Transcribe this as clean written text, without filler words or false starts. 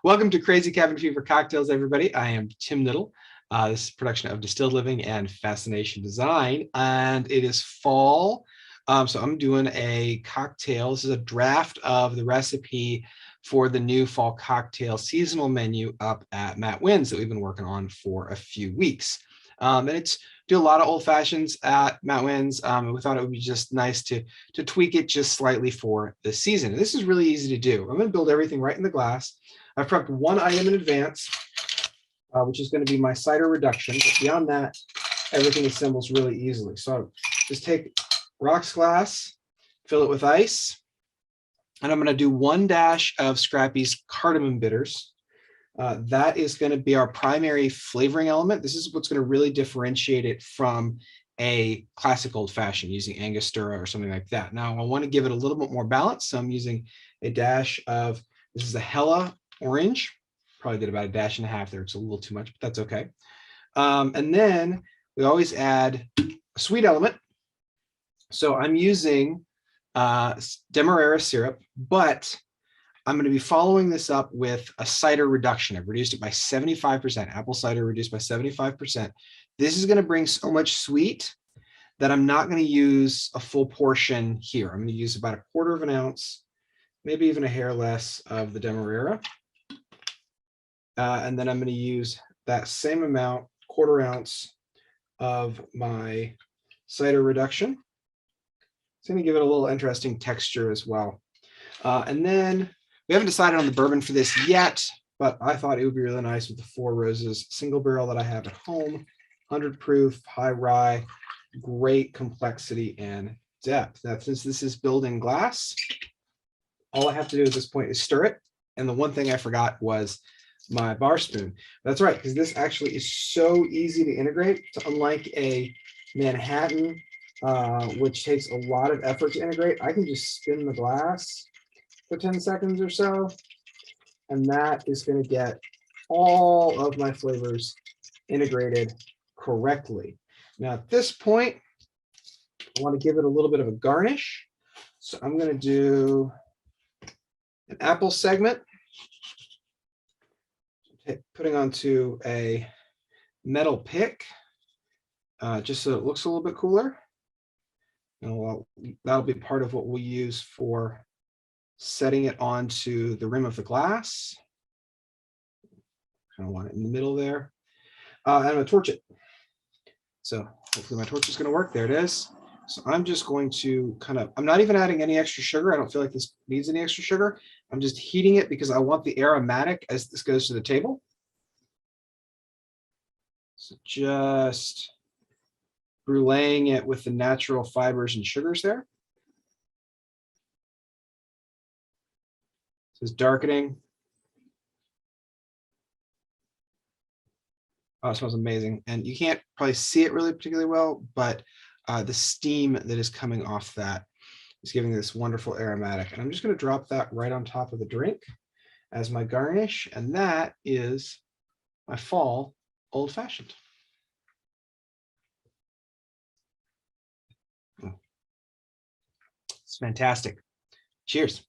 Welcome to Crazy Cabin Fever Cocktails, everybody. I am Tim Knittel. This is a production of Distilled Living and Fascination Design, and it is fall. So I'm doing a cocktail. This is a draft of the recipe for the new fall cocktail seasonal menu up at Matt Wynn's that we've been working on for a few weeks. And it's do a lot of old fashions at Matt Wynn's. We thought it would be just nice to tweak it just slightly for the season. And this is really easy to do. I'm going to build everything right in the glass. I've prepped one item in advance, which is going to be my cider reduction. But beyond that, everything assembles really easily. So just take rocks glass, fill it with ice, and I'm going to do 1 dash of Scrappy's cardamom bitters. That is going to be our primary flavoring element. This is what's going to really differentiate it from a classic old fashioned using Angostura or something like that. Now I want to give it a little bit more balance, so I'm using a dash of, this is a Hella orange. Probably did about 1.5 dashes there. It's a little too much, but that's okay. And then we always add a sweet element. So I'm using Demerara syrup, but I'm going to be following this up with a cider reduction. I've reduced it by 75%. Apple cider reduced by 75%. This is going to bring so much sweet that I'm not going to use a full portion here. I'm going to use about 1/4 ounce, maybe even a hair less of the Demerara. And then I'm going to use that same amount, 1/4 ounce of my cider reduction. It's going to give it a little interesting texture as well. And then we haven't decided on the bourbon for this yet, but I thought it would be really nice with the Four Roses single barrel that I have at home, 100 proof, high rye, great complexity and depth. Now, since this is building glass, all I have to do at this point is stir it. And the one thing I forgot was my bar spoon. That's right, because this actually is so easy to integrate. So unlike a Manhattan, which takes a lot of effort to integrate, I can just spin the glass for 10 seconds or so, and that is going to get all of my flavors integrated correctly. Now at this point, I want to give it a little bit of a garnish. So I'm going to do an apple segment, putting onto a metal pick, just so it looks a little bit cooler. And that'll be part of what we'll use for setting it onto the rim of the glass. Kind of want it in the middle there. And I'm going to torch it. So hopefully my torch is going to work. There it is. So I'm just going to I'm not even adding any extra sugar. I don't feel like this needs any extra sugar. I'm just heating it because I want the aromatic as this goes to the table. So just bruleeing it with the natural fibers and sugars there. So it's darkening. Oh, it smells amazing. And you can't probably see it really particularly well, but the steam that is coming off that is giving this wonderful aromatic. And I'm just going to drop that right on top of the drink as my garnish. And that is my fall old fashioned. It's fantastic. Cheers.